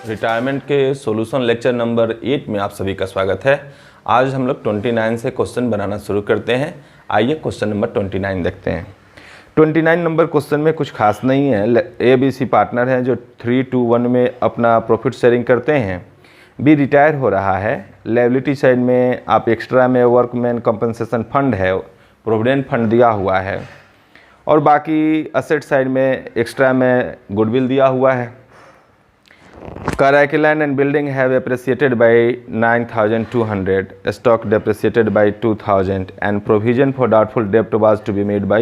Retirement के solution lecture number 8 में आप सभी का स्वागत है। आज हम लोग 29 से क्वेश्चन बनाना शुरू करते हैं। आइए क्वेश्चन नंबर 29 देखते हैं। 29 नंबर क्वेश्चन में कुछ खास नहीं है। ABC पार्टनर हैं जो 3-2-1 में अपना प्रॉफिट शेयरिंग करते हैं। बी रिटायर हो रहा है। लायबिलिटी साइड में आप एक्स्ट्रा में वर्कमैन कंपनसेशन फंड है, प्रोविडेंट फंड दिया हुआ है और बाकी असेट साइड में एक्स्ट्रा में गुडविल दिया हुआ है। Karaiki land and building have appreciated by 9,200, stock depreciated by 2,000 and provision for doubtful debt was to be made by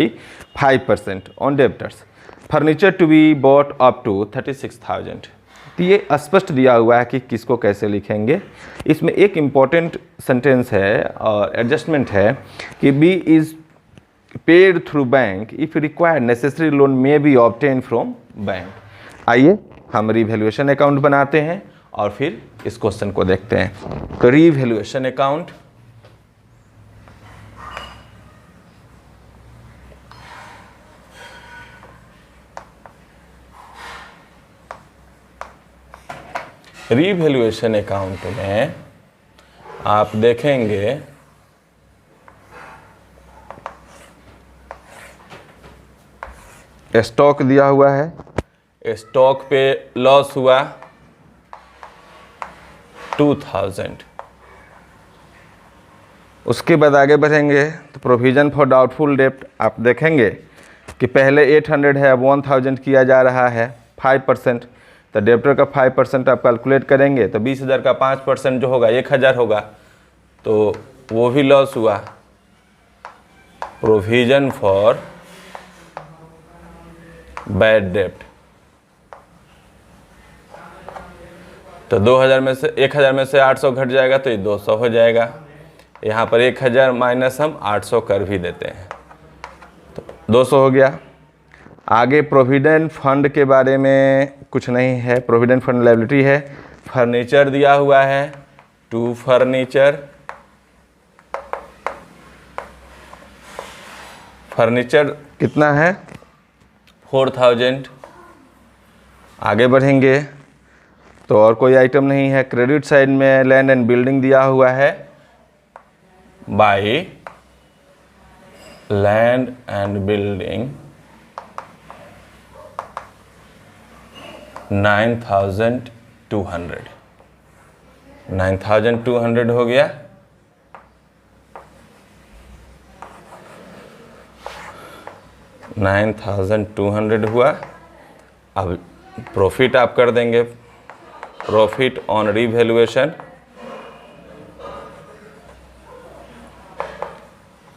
5% on debtors. Furniture to be bought up to 36,000. तो ये स्पष्ट दिया हुआ है कि किसको कैसे लिखेंगे। इसमें एक इम्पॉर्टेंट सेंटेंस है और एडजस्टमेंट है कि B is paid through bank if required necessary loan may be obtain from bank. आइए हम रीवैल्यूएशन अकाउंट बनाते हैं और फिर इस क्वेश्चन को देखते हैं। तो रीवैल्यूएशन अकाउंट, रीवैल्यूएशन अकाउंट में आप देखेंगे स्टॉक दिया हुआ है, स्टॉक पे लॉस हुआ 2,000। उसके बाद आगे बढ़ेंगे तो प्रोविज़न फॉर डाउटफुल डेप्ट आप देखेंगे कि पहले 800 है, अब 1000 किया जा रहा है 5%। तो डेप्टर का 5% आप कैलकुलेट करेंगे तो 20,000 का 5% जो होगा 1,000 होगा, तो वो भी लॉस हुआ। प्रोविज़न फॉर बैड डेप्ट, तो 2,000 में से 1,000 में से 800 घट जाएगा तो ये 200 हो जाएगा। यहाँ पर 1,000 माइनस हम 800 कर भी देते हैं तो 200 हो गया। आगे प्रोविडेंट फंड के बारे में कुछ नहीं है, प्रोविडेंट फंड लायबिलिटी है। फर्नीचर दिया हुआ है, टू फर्नीचर, फर्नीचर कितना है 4,000। आगे बढ़ेंगे तो और कोई आइटम नहीं है। क्रेडिट साइड में लैंड एंड बिल्डिंग दिया हुआ है, बाय लैंड एंड बिल्डिंग 9,200, 9,200 हो गया। $9,200 हुआ। अब प्रॉफिट आप कर देंगे, प्रॉफिट ऑन रीवैल्यूएशन।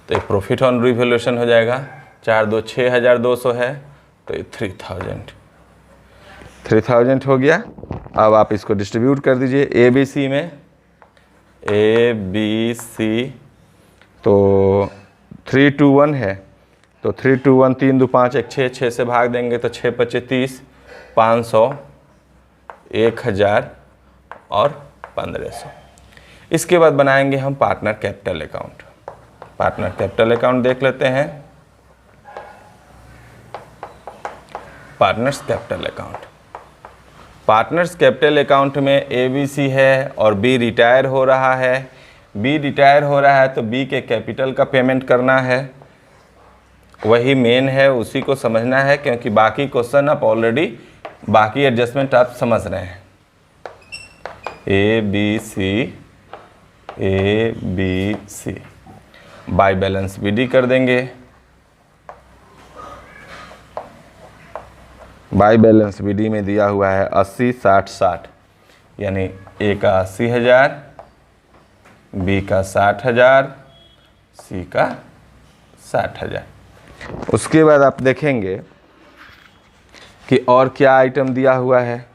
तो एक प्रॉफिट ऑन रीवैल्यूएशन हो जाएगा 4-2 6,200 है तो ये 3,000 हो गया। अब आप इसको डिस्ट्रीब्यूट कर दीजिए ABC में। ABC तो 3-2-1 है तो 3-2-1 3-2 5 1 6 6 से भाग देंगे तो 6-5 30, 500, 1,000 और 1,500। इसके बाद बनाएंगे हम partner capital account. Partner capital account देख लेते हैं। Partners capital account, partners capital account में ABC है और B रिटायर हो रहा है। B रिटायर हो रहा है तो B के कैपिटल का पेमेंट करना है, वही मेन है, उसी को समझना है क्योंकि बाकी क्वेश्चन आप ऑलरेडी बाकी एडजस्टमेंट आप समझ रहे हैं। ABC बाय बैलेंस BD कर देंगे। बाय बैलेंस BD में दिया हुआ है 80 60 60, यानी A का 80,000, B का 60,000, C का 60,000। उसके बाद आप देखेंगे कि और क्या आइटम दिया हुआ है।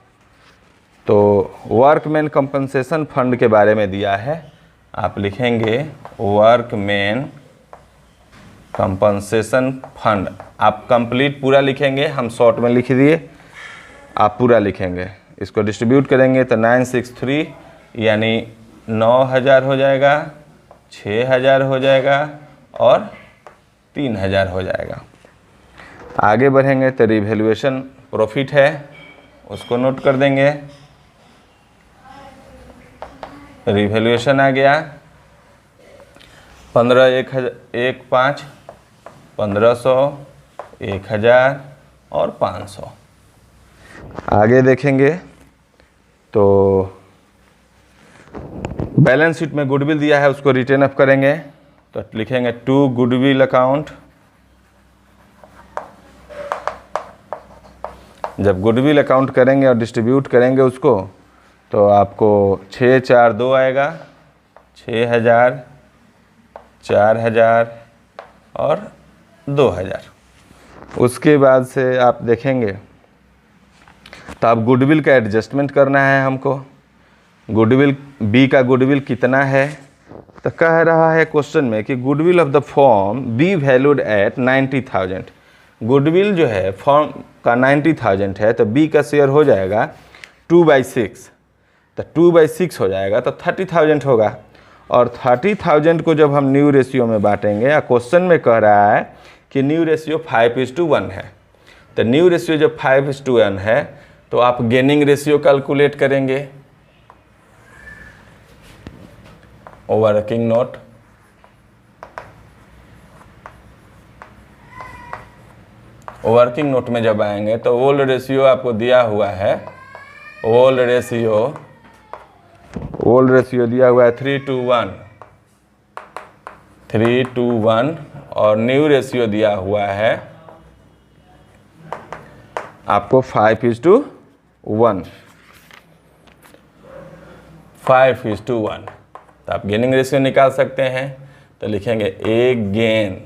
तो वर्कमैन कंपनसेशन फंड के बारे में दिया है। आप लिखेंगे वर्कमैन कंपनसेशन फंड। आप कंप्लीट पूरा लिखेंगे, हम शॉर्ट में लिख दिए, आप पूरा लिखेंगे। इसको डिस्ट्रीब्यूट करेंगे तो 963 यानी 9,000 हो जाएगा, 6,000 हो जाएगा और 3,000 हो जाएगा। आगे बढ़ेंगे तो रिवैल्यूएशन प्रॉफिट है, उसको नोट कर देंगे। रिवैल्यूएशन आ गया 15, 1,500, 1500, 1000 और 500। आगे देखेंगे तो बैलेंस शीट में गुडविल दिया है, उसको रिटर्न अप करेंगे तो लिखेंगे टू गुडविल अकाउंट। जब गुडविल अकाउंट करेंगे और डिस्ट्रीब्यूट करेंगे उसको तो आपको 642 आएगा, 6000, 4000 और 2000। उसके बाद से आप देखेंगे तो आप गुडविल का एडजस्टमेंट करना है हमको। गुडविल बी का गुडविल कितना है, तो कह रहा है क्वेश्चन में कि goodwill of the form be valued at 90,000। Goodwill जो है फॉर्म का 90,000 है तो बी का शेयर हो जाएगा 2/6, तो 2/6 हो जाएगा तो 30,000 होगा। और 30,000 को जब हम न्यू रेशियो में बांटेंगे, या क्वेश्चन में कह रहा है कि न्यू रेशियो 5:1 है, तो न्यू रेशियो जब 5:1 है तो आप गेनिंग रेशियो कैलकुलेट करेंगे। वर्किंग नोट, वर्किंग नोट में जब आएंगे तो ओल्ड रेशियो आपको दिया हुआ है, ओल्ड रेशियो दिया हुआ है 3:1, 3:1 और न्यू रेशियो दिया हुआ है आपको 5:1, 5:1। तो आप गेनिंग रेशियो निकाल सकते हैं तो लिखेंगे ए गेन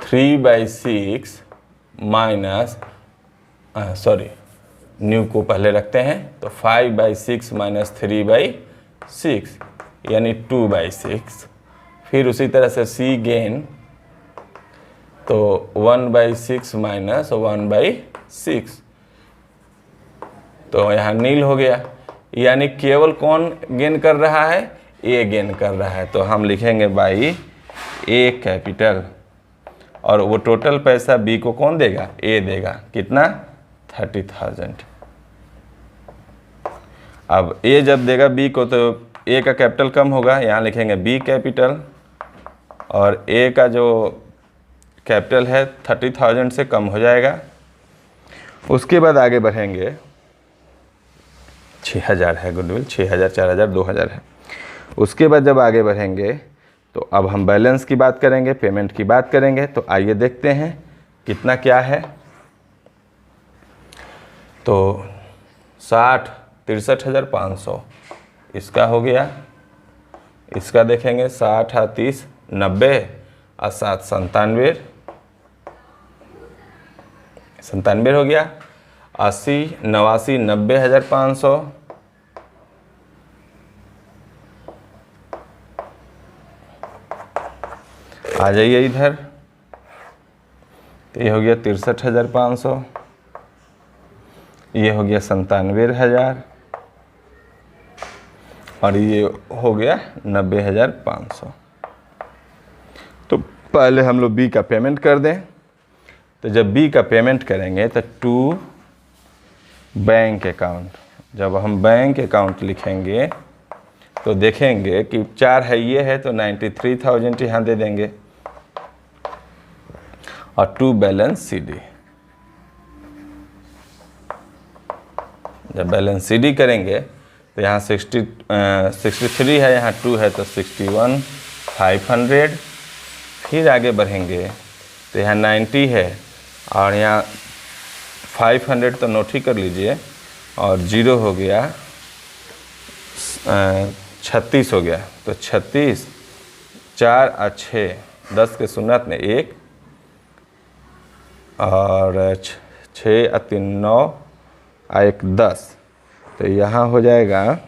3/6 माइनस, सॉरी न्यू को पहले रखते हैं तो 5/6 माइनस 3/6 यानी 2/6। फिर उसी तरह से सी गेन तो 1/6 माइनस 1/6, तो यहाँ नील हो गया, यानी केवल कौन गेन कर रहा है, ए गेन कर रहा है। तो हम लिखेंगे बाई ए कैपिटल, और वो टोटल पैसा बी को कौन देगा, ए देगा, कितना 30,000। अब ए जब देगा बी को तो ए का कैपिटल कम होगा, यहाँ लिखेंगे बी कैपिटल, और ए का जो कैपिटल है 30,000 से कम हो जाएगा। उसके बाद आगे बढ़ेंगे, 6000 है गुडविल, 6000, 4000, 2000 है। उसके बाद जब आगे बढ़ेंगे तो अब हम बैलेंस की बात करेंगे, पेमेंट की बात करेंगे। तो आइए देखते हैं कितना क्या है। तो 63,500 इसका हो गया। इसका देखेंगे 60, 30, 90 और 7, 97, 97 हो गया। 80, 89, 90,500, आ जाइए इधर। तो ये हो गया 63,500, ये हो गया 97,000 और ये हो गया 90,500। तो पहले हम लोग बी का पेमेंट कर दें। तो जब बी का पेमेंट करेंगे तो टू बैंक अकाउंट, जब हम बैंक अकाउंट लिखेंगे तो देखेंगे कि 4 है, ये है तो 93,000 यहाँ दे देंगे, और टू बैलेंस सीडी। जब बैलेंस सीडी करेंगे तो यहाँ 63 है, यहाँ 2 है तो 61,500। फिर आगे बढ़ेंगे तो यहाँ 90 है और यहाँ 500 तो नोट ही कर लीजिए, और 0 हो गया, 36 हो गया। तो 36, 4 और 6, 10 के सुन्नत में 1, और 6 और 3 9 और 1 10, तो यहाँ हो जाएगा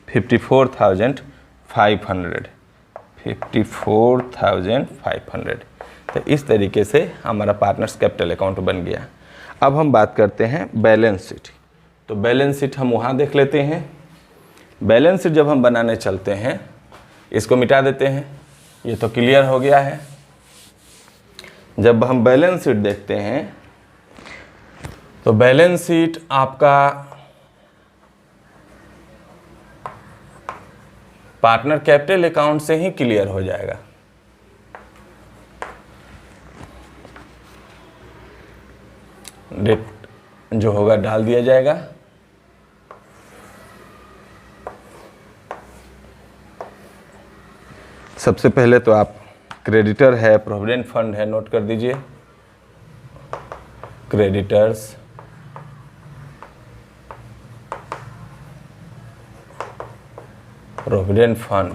54,500, 54,500। तो इस तरीके से हमारा पार्टनर्स कैपिटल अकाउंट बन गया। अब हम बात करते हैं बैलेंस शीट। तो बैलेंस शीट हम वहाँ देख लेते हैं। बैलेंस शीट जब हम बनाने चलते हैं, इसको मिटा देते हैं, ये तो क्लियर हो गया है। जब हम बैलेंस शीट देखते हैं तो बैलेंस शीट आपका पार्टनर कैपिटल अकाउंट से ही क्लियर हो जाएगा। डेट जो होगा डाल दिया जाएगा। सबसे पहले तो आप क्रेडिटर है, प्रोविडेंट फंड है, नोट कर दीजिए। क्रेडिटर्स, प्रोविडेंट फंड,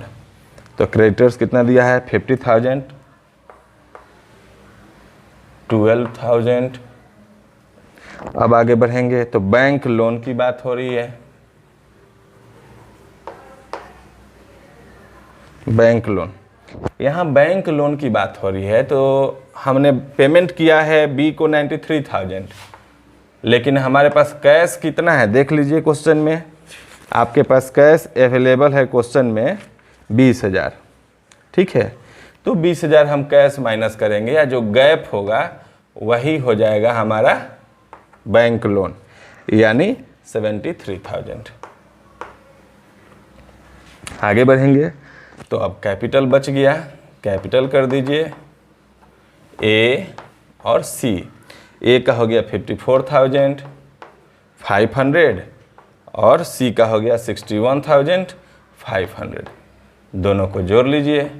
तो क्रेडिटर्स कितना दिया है 50,000, 12,000। अब आगे बढ़ेंगे तो बैंक लोन की बात हो रही है। बैंक लोन, यहाँ बैंक लोन की बात हो रही है तो हमने पेमेंट किया है बी को 93,000, लेकिन हमारे पास कैश कितना है देख लीजिए। क्वेश्चन में आपके पास कैश अवेलेबल है क्वेश्चन में 20,000, ठीक है। तो 20,000 हम कैश माइनस करेंगे, या जो गैप होगा वही हो जाएगा हमारा बैंक लोन, यानी 73,000। आगे बढ़ेंगे तो अब कैपिटल बच गया, कैपिटल कर दीजिए। ए और सी, ए का हो गया 54,500 और सी का हो गया 61,500। दोनों को जोड़ लीजिए,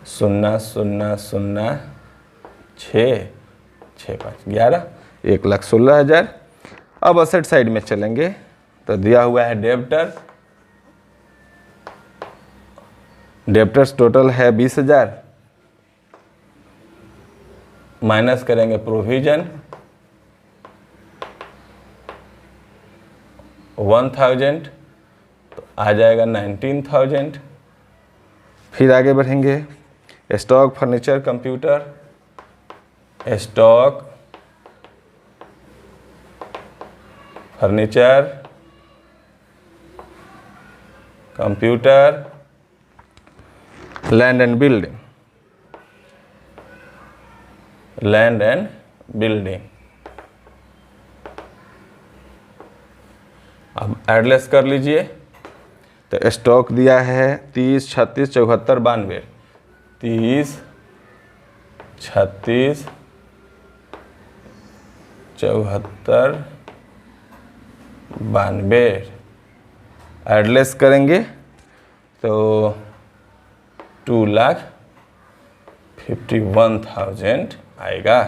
0 0 0 6 6 5 11, 1,16,000। अब असेट साइड में चलेंगे तो दिया हुआ है डेब्टर, डेब्टर्स टोटल है 20,000, माइनस करेंगे प्रोविजन 1,000, तो आ जाएगा 19,000। फिर आगे बढ़ेंगे, stock, furniture, computer, stock, furniture, computer, land and building, land and building. अब एडलेस कर लीजिए, तो स्टॉक दिया है 30, 36, 74, 92, 30, 36, 74, 92। एडलेस करेंगे तो 2,51,000 आएगा।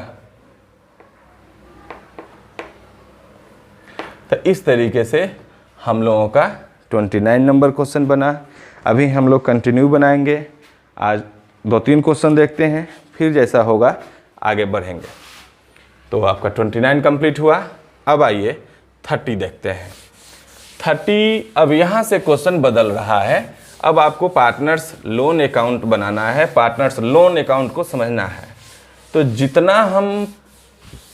तो इस तरीके से हम लोगों का 29 नंबर क्वेश्चन बना। अभी हम लोग कंटिन्यू बनाएंगे, आज 2-3 क्वेश्चन देखते हैं, फिर जैसा होगा आगे बढ़ेंगे। तो आपका 29 कंप्लीट हुआ। अब आइए 30 देखते हैं। 30, अब यहाँ से क्वेश्चन बदल रहा है। अब आपको पार्टनर्स लोन अकाउंट बनाना है, पार्टनर्स लोन अकाउंट को समझना है। तो जितना हम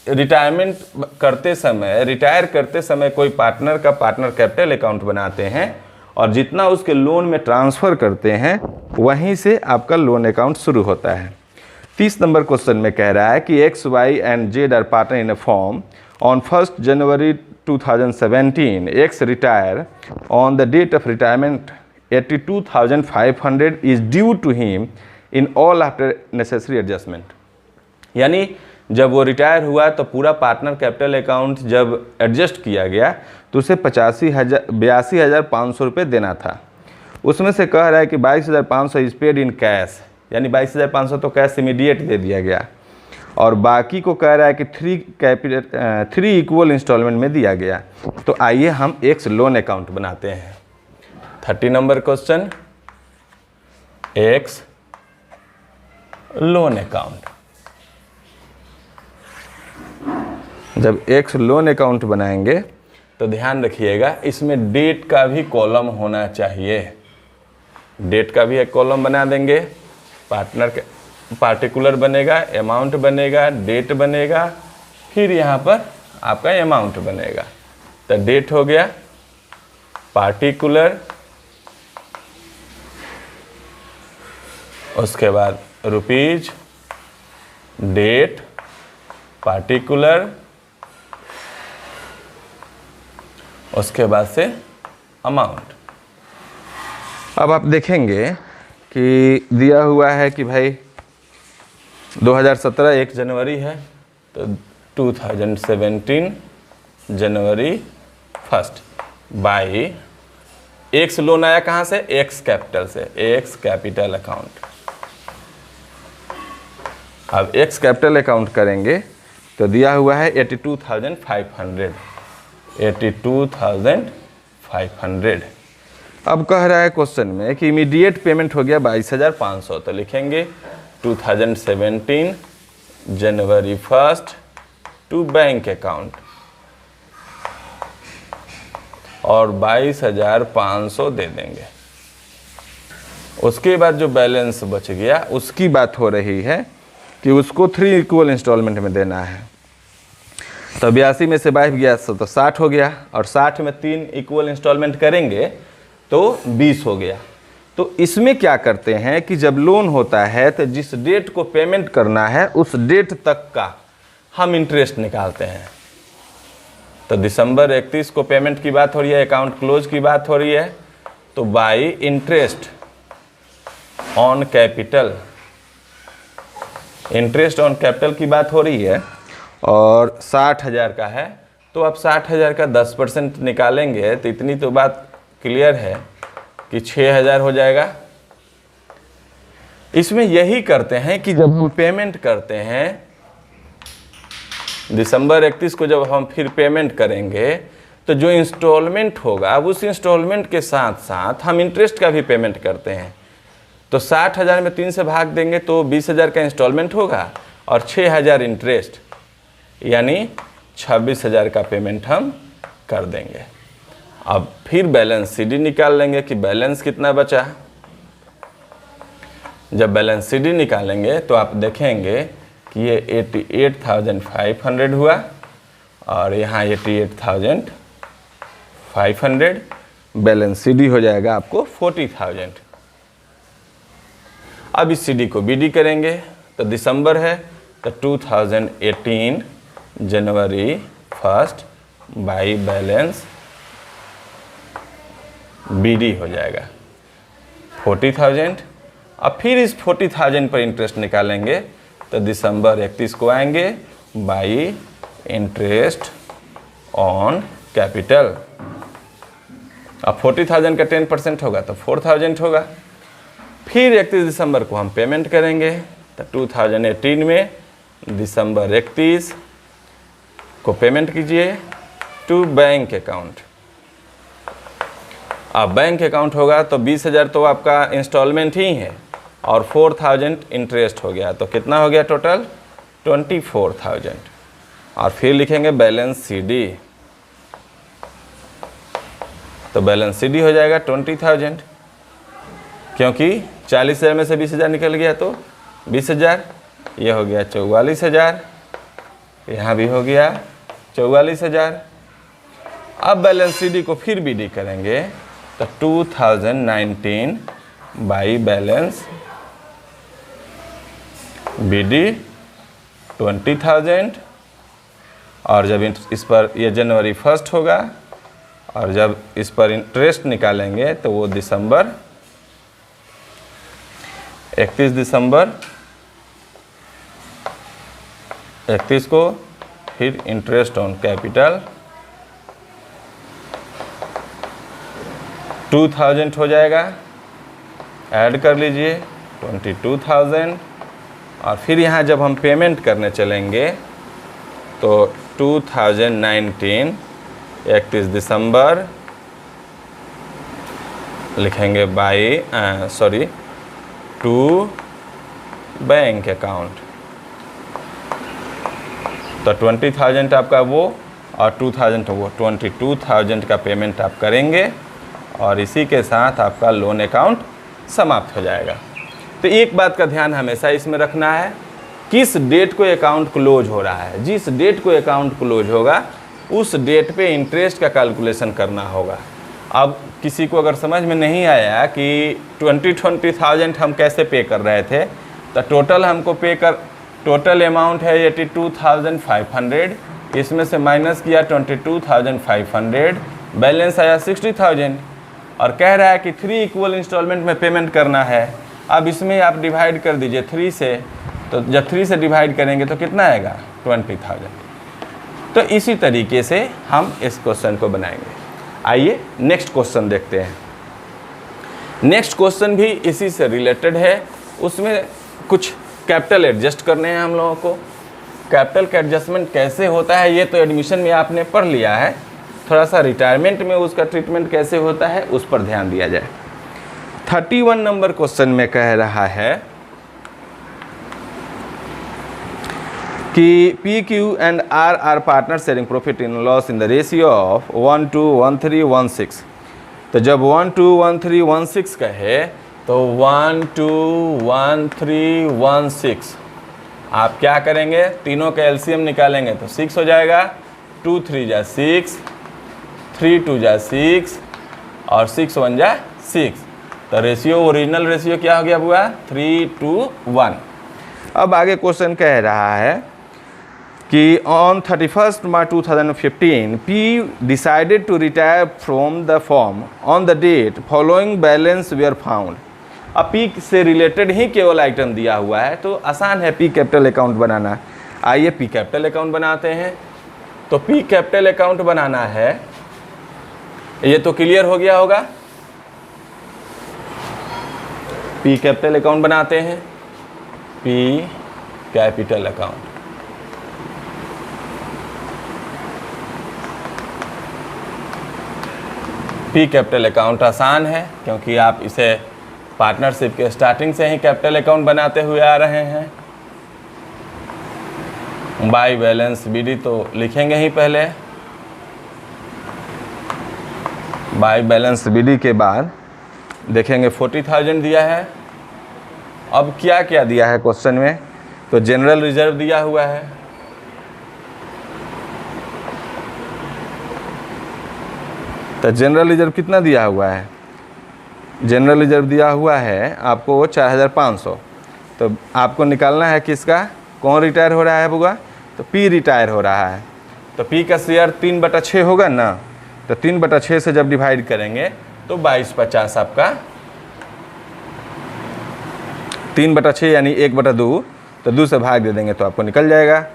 रिटायरमेंट करते समय, रिटायर करते समय कोई पार्टनर का पार्टनर कैपिटल अकाउंट बनाते हैं और जितना उसके लोन में ट्रांसफ़र करते हैं, वहीं से आपका लोन अकाउंट शुरू होता है। 30 नंबर क्वेश्चन में कह रहा है कि X, Y and Z are partner in a firm on 1 January 2017, X retire on the date of retirement 82,500 is due to him in all after necessary adjustment। यानी जब वो रिटायर हुआ तो पूरा पार्टनर कैपिटल अकाउंट जब adjust किया गया तो उसे 82,500 रुपये देना था। उसमें से कह रहा है कि 22,500 इज पेड इन कैश, यानी 22,500 तो कैश इमीडिएट दे दिया गया, और बाकी को कह रहा है कि 3 इक्वल इंस्टॉलमेंट में दिया गया। तो आइए हम एक्स लोन अकाउंट बनाते हैं। 30 number question, x loan account. जब एक्स लोन अकाउंट बनाएंगे तो ध्यान रखिएगा, इसमें डेट का भी कॉलम होना चाहिए। डेट का भी एक कॉलम बना देंगे, पार्टनर के पार्टिकुलर बनेगा, अमाउंट बनेगा, डेट बनेगा, फिर यहाँ पर आपका अमाउंट बनेगा। तो डेट हो गया, पार्टिकुलर, उसके बाद रुपीज, डेट, पार्टिकुलर, उसके बाद से अमाउंट। अब आप देखेंगे कि दिया हुआ है कि भाई 2017 1 जनवरी है, तो 2017 जनवरी 1 बाई एक्स लोन आया कहाँ से, एक्स कैपिटल से, एक्स कैपिटल अकाउंट। अब एक्स कैपिटल अकाउंट करेंगे तो दिया हुआ है 82,500, 82,500। अब कह रहा है क्वेश्चन में कि इमीडिएट पेमेंट हो गया 22,500, तो लिखेंगे 2017 जनवरी 1 टू बैंक अकाउंट और 22,500 दे देंगे। उसके बाद जो बैलेंस बच गया उसकी बात हो रही है कि उसको 3 इक्वल इंस्टॉलमेंट में देना है। तो 82 में से 22 गया तो 60 हो गया, और 60 में 3 इक्वल इंस्टॉलमेंट करेंगे तो 20 हो गया। तो इसमें क्या करते हैं कि जब लोन होता है तो जिस डेट को पेमेंट करना है उस डेट तक का हम इंटरेस्ट निकालते हैं। तो दिसंबर 31 को पेमेंट की बात हो रही है, अकाउंट क्लोज की बात हो रही है, तो by interest on capital, interest on capital की बात हो रही है और 60,000 का है, तो आप 60,000 का 10% निकालेंगे तो इतनी तो बात क्लियर है कि 6,000 हो जाएगा। इसमें यही करते हैं कि जब हम पेमेंट करते हैं दिसंबर 31 को, जब हम फिर पेमेंट करेंगे तो जो इंस्टॉलमेंट होगा उस इंस्टॉलमेंट के साथ साथ हम इंटरेस्ट का भी पेमेंट करते हैं। तो 60,000 में 3 से भाग देंगे तो 20,000 का इंस्टॉलमेंट होगा और 6,000 इंटरेस्ट, यानी 26,000 का पेमेंट हम कर देंगे। अब फिर बैलेंस सीडी निकाल लेंगे कि बैलेंस कितना बचा। जब बैलेंस सीडी निकालेंगे तो आप देखेंगे कि ये 88,500 हुआ और यहाँ 88,500, बैलेंस सीडी हो जाएगा आपको 40,000। अब इस सीडी को बीडी करेंगे तो दिसंबर है तो 2018 जनवरी 1 बाई बैलेंस बीडी हो जाएगा 40,000। अब फिर इस 40,000 पर इंटरेस्ट निकालेंगे तो दिसंबर 31 को आएंगे बाई इंटरेस्ट ऑन कैपिटल। अब 40,000 का 10% होगा तो 4,000 होगा। फिर 31 दिसंबर को हम पेमेंट करेंगे तो 2018 में दिसंबर 31 को पेमेंट कीजिए टू बैंक अकाउंट। अब बैंक अकाउंट होगा तो 20,000 तो आपका इंस्टॉलमेंट ही है और 4,000 इंटरेस्ट हो गया, तो कितना हो गया टोटल 24,000। और फिर लिखेंगे बैलेंस सीडी, तो बैलेंस सीडी हो जाएगा 20,000, क्योंकि 40,000 में से 20,000 निकल गया तो 20,000, ये हो गया 44,000, यहाँ भी हो गया 44,000। अब बैलेंस सीडी को फिर बीडी करेंगे तो 2019 बाई बैलेंस बीडी 20,000। और जब इस पर ये जनवरी 1 होगा और जब इस पर इंटरेस्ट निकालेंगे तो वो दिसंबर 31 दिसंबर 31 को फिर इंटरेस्ट ऑन कैपिटल 2,000 हो जाएगा, ऐड कर लीजिए 22,000। और फिर यहाँ जब हम पेमेंट करने चलेंगे तो 2019 31 दिसंबर लिखेंगे बाई टू बैंक अकाउंट। तो 20,000 आपका वो और 2,000 वो, 22,000 का पेमेंट आप करेंगे और इसी के साथ आपका लोन अकाउंट समाप्त हो जाएगा। तो एक बात का ध्यान हमेशा इसमें रखना है, किस डेट को अकाउंट क्लोज हो रहा है। जिस डेट को अकाउंट क्लोज होगा उस डेट पे इंटरेस्ट का कैलकुलेशन करना होगा। अब किसी को अगर समझ में नहीं आया कि 20,000 हम कैसे पे कर रहे थे, तो टोटल अमाउंट है 82,500, इसमें से माइनस किया 22,500, बैलेंस आया 60,000। और कह रहा है कि 3 इक्वल इंस्टॉलमेंट में पेमेंट करना है। अब इसमें आप डिवाइड कर दीजिए 3 से, तो जब 3 से डिवाइड करेंगे तो कितना आएगा 20,000। तो इसी तरीके से हम इस क्वेश्चन को बनाएंगे। आइए नेक्स्ट क्वेश्चन देखते हैं। नेक्स्ट क्वेश्चन भी इसी से रिलेटेड है, उसमें कुछ कैपिटल एडजस्ट करने हैं हम लोगों को। कैपिटल का एडजस्टमेंट कैसे होता है ये तो एडमिशन में आपने पढ़ लिया है, थोड़ा सा रिटायरमेंट में उसका ट्रीटमेंट कैसे होता है उस पर ध्यान दिया जाए। 31 नंबर क्वेश्चन में कह रहा है कि P, Q and R are partners sharing profit and loss in the ratio of 1:13:16। तो जब 1:13:16 कहे तो 1:13:16 आप क्या करेंगे, तीनों का एलसीएम निकालेंगे तो 6 हो जाएगा। 2 3 जा 6, 3 2 जा 6 और 6 1 जा 6। तो रेशियो, ओरिजिनल रेशियो क्या हो गया बुआ 3:1। अब आगे क्वेश्चन कह रहा है कि on 31 March 2015 P decided to retire from the firm on the date following balance were found। अब P से रिलेटेड ही केवल आइटम दिया हुआ है तो आसान है P कैपिटल अकाउंट बनाना। आइए P कैपिटल अकाउंट बनाते हैं। तो P कैपिटल अकाउंट बनाना है, ये तो क्लियर हो गया होगा। P कैपिटल अकाउंट बनाते हैं, P capital account. P capital account आसान है क्योंकि आप इसे पार्टनरशिप के स्टार्टिंग से ही कैपिटल अकाउंट बनाते हुए आ रहे हैं। बाय बैलेंस BD तो लिखेंगे ही पहले, बाय बैलेंस BD के बाद देखेंगे 40,000 दिया है। अब क्या क्या दिया है क्वेश्चन में, तो जनरल रिजर्व दिया हुआ है, तो जनरल रिजर्व कितना दिया हुआ है, जनरल रिजर्व दिया हुआ है आपको 4,500। तो आपको निकालना है किसका, कौन रिटायर हो रहा है बुआ, तो P रिटायर हो रहा है। तो P का शेयर 3/6 होगा ना, तो 3/6 से जब डिवाइड करेंगे तो 2250 आपका 3/6 यानी 1/2, तो 2 से भाग दे देंगे तो आपको निकल जाएगा।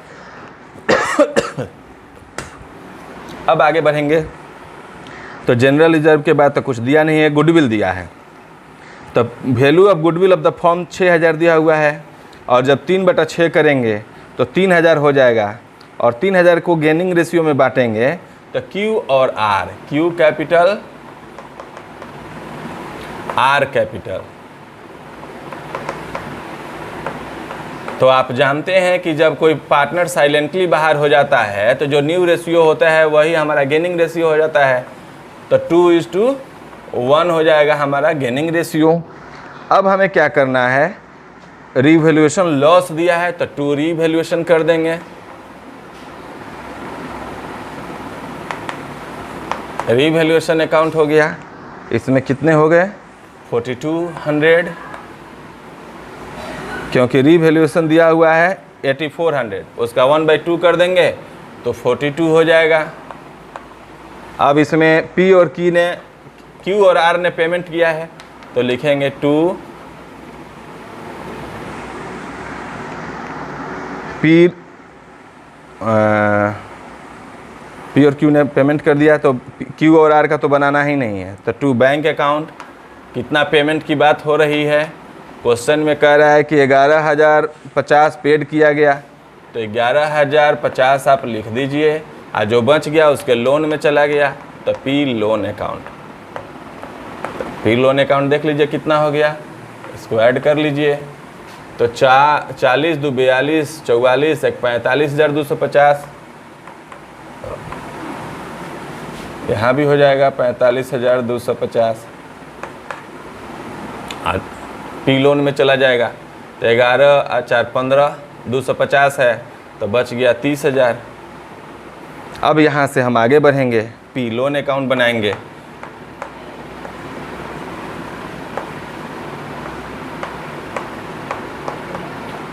अब आगे बढ़ेंगे तो जनरल रिजर्व के बाद तो कुछ दिया नहीं है, गुडविल दिया है। तो value of goodwill of the firm 6,000 दिया हुआ है और जब 3/6 करेंगे तो 3,000 हो जाएगा और 3,000 को गेनिंग रेशियो में बांटेंगे तो Q और R, Q capital R capital. तो आप जानते हैं कि जब कोई पार्टनर साइलेंटली बाहर हो जाता है तो जो न्यू रेशियो होता है वही हमारा गेनिंग रेशियो हो जाता है। तो 2:1 हो जाएगा हमारा गेनिंग रेशियो। अब हमें क्या करना है, रीवैल्यूएशन लॉस दिया है तो 2 रीवैल्यूएशन कर देंगे। रीवैल्यूएशन अकाउंट हो गया, इसमें कितने हो गए 4200, क्योंकि रीवैल्यूएशन दिया हुआ है 8400, उसका 1/2 कर देंगे तो 42 हो जाएगा। अब इसमें P और Q और R ने पेमेंट किया है तो लिखेंगे 2 P और Q ने पेमेंट कर दिया तो Q और R का तो बनाना ही नहीं है। तो 2 बैंक अकाउंट, कितना पेमेंट की बात हो रही है, क्वेश्चन में कह रहा है कि 11,050 पेड किया गया तो 11,050 आप लिख दीजिए और जो बच गया उसके लोन में चला गया तो P loan account. P loan account देख लीजिए कितना हो गया, इसको ऐड कर लीजिए तो 40 2 42 44 1 45,250, यहाँ भी हो जाएगा 45,250 और P लोन में चला जाएगा तो 11 और 4 15 250 है तो बच गया 30,000। अब यहाँ से हम आगे बढ़ेंगे, P लोन अकाउंट बनाएंगे।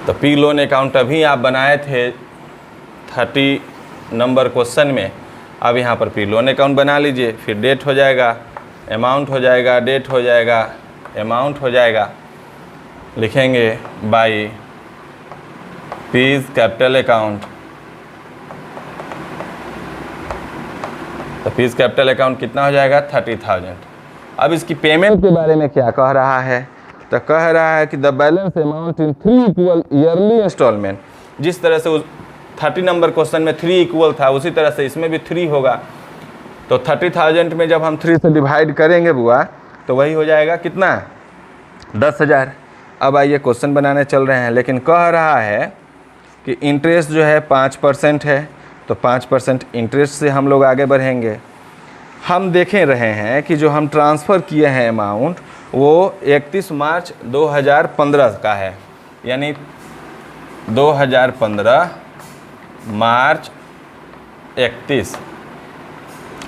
तो P लोन अकाउंट अभी आप बनाए थे 30 नंबर क्वेश्चन में, अब यहाँ पर P लोन अकाउंट बना लीजिए। फिर डेट हो जाएगा अमाउंट हो जाएगा, डेट हो जाएगा, अमाउंट हो जाएगा, लिखेंगे बाई पीज कैपिटल अकाउंट। तो पीज कैपिटल अकाउंट कितना हो जाएगा 30,000। अब इसकी पेमेंट के बारे में क्या कह रहा है, तो कह रहा है कि the balance amount in 3 equal yearly installment. जिस तरह से उस 30 नंबर क्वेश्चन में 3 इक्वल था, उसी तरह से इसमें भी 3 होगा। तो 30,000 में जब हम 3 से डिवाइड करेंगे बुआ, तो वही हो जाएगा कितना 10,000। अब आइए क्वेश्चन बनाने चल रहे हैं, लेकिन कह रहा है कि इंटरेस्ट जो है 5% है, तो 5% इंटरेस्ट से हम लोग आगे बढ़ेंगे। हम देखें रहे हैं कि जो हम ट्रांसफ़र किए हैं अमाउंट वो 31 मार्च 2015 का है, यानी 2015 मार्च 31।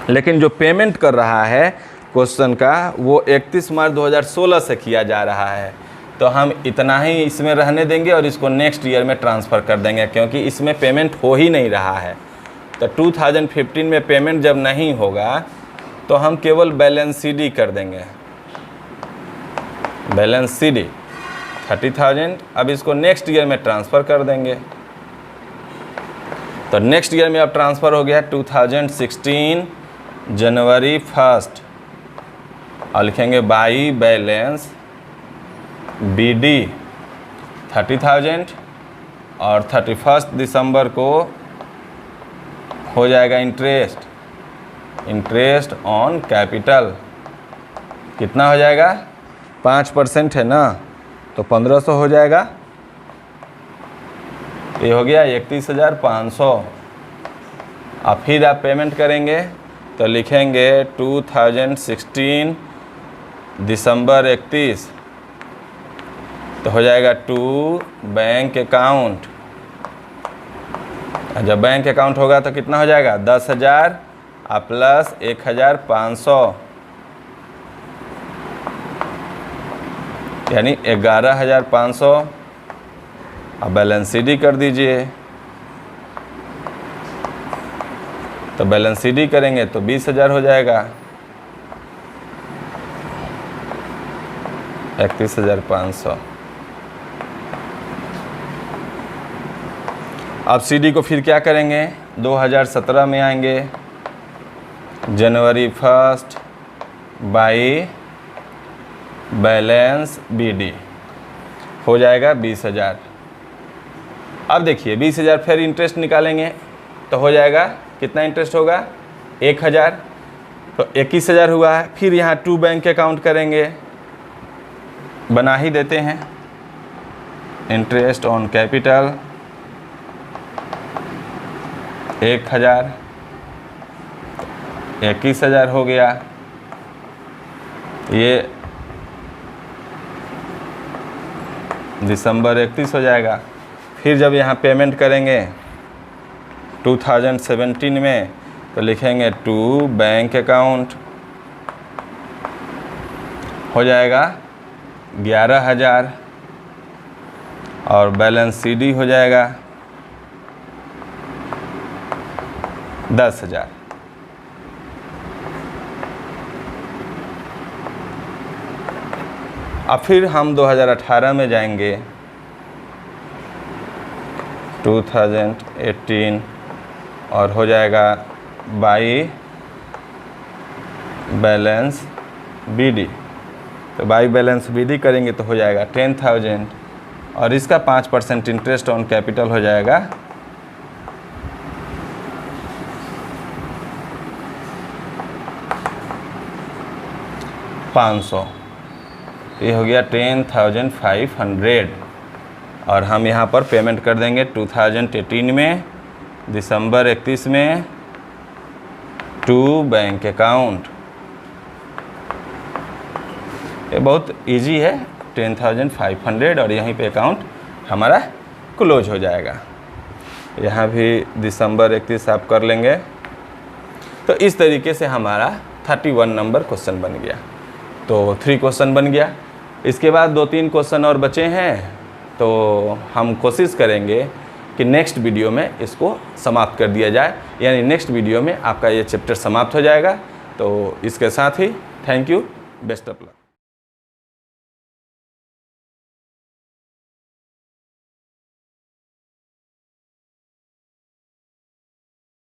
लेकिन जो पेमेंट कर रहा है क्वेश्चन का वो 31 मार्च 2016 से किया जा रहा है। तो हम इतना ही इसमें रहने देंगे और इसको नेक्स्ट ईयर में ट्रांसफ़र कर देंगे, क्योंकि इसमें पेमेंट हो ही नहीं रहा है। तो 2015 में पेमेंट जब नहीं होगा तो हम केवल बैलेंस सीडी कर देंगे, बैलेंस सीडी 30,000। अब इसको नेक्स्ट ईयर में ट्रांसफ़र कर देंगे। तो नेक्स्ट ईयर में अब ट्रांसफ़र हो गया 2016 जनवरी 1 और लिखेंगे बाई बैलेंस BD 30,000 और 31 दिसंबर को हो जाएगा इंटरेस्ट ऑन कैपिटल। कितना हो जाएगा 5% है ना, तो 1500 हो जाएगा। ये हो गया 31,500। अब फिर आप पेमेंट करेंगे तो लिखेंगे 2016 दिसंबर 31, तो हो जाएगा टू बैंक अकाउंट। जब बैंक अकाउंट होगा तो कितना हो जाएगा 10,000 प्लस 1,500, यानी 11,500। अब बैलेंस सीडी कर दीजिए। तो बैलेंस सीडी करेंगे तो 20,000 हो जाएगा, 31,500। अब सीडी को फिर क्या करेंगे 2017 में आएंगे, जनवरी 1 बाई बैलेंस BD हो जाएगा 20,000। अब देखिए 20,000 फिर इंटरेस्ट निकालेंगे तो हो जाएगा कितना इंटरेस्ट होगा 1,000, तो 21,000 हुआ है। फिर यहाँ टू बैंक अकाउंट करेंगे, बना ही देते हैं, इंटरेस्ट ऑन कैपिटल 1,000, 21,000 हो गया। ये दिसंबर 31 हो जाएगा। फिर जब यहाँ पेमेंट करेंगे 2017 में तो लिखेंगे टू बैंक अकाउंट, हो जाएगा 11,000 और बैलेंस सीडी हो जाएगा 10,000। अब फिर हम 2018 में जाएंगे, 2018 और हो जाएगा बाई बैलेंस BD। तो बाई बैलेंस BD करेंगे तो हो जाएगा 10,000 और इसका 5% इंटरेस्ट ऑन कैपिटल हो जाएगा 500। ये हो गया 10,500 और हम यहाँ पर पेमेंट कर देंगे 2018 में दिसंबर 31 में टू बैंक अकाउंट। ये बहुत इजी है, 10,500 और यहीं पे अकाउंट हमारा क्लोज हो जाएगा। यहाँ भी दिसंबर 31 आप कर लेंगे। तो इस तरीके से हमारा 31 नंबर क्वेश्चन बन गया। तो 3 क्वेश्चन बन गया। इसके बाद 2-3 क्वेश्चन और बचे हैं, तो हम कोशिश करेंगे कि नेक्स्ट वीडियो में इसको समाप्त कर दिया जाए, यानी नेक्स्ट वीडियो में आपका ये चैप्टर समाप्त हो जाएगा। तो इसके साथ ही thank you, best of luck.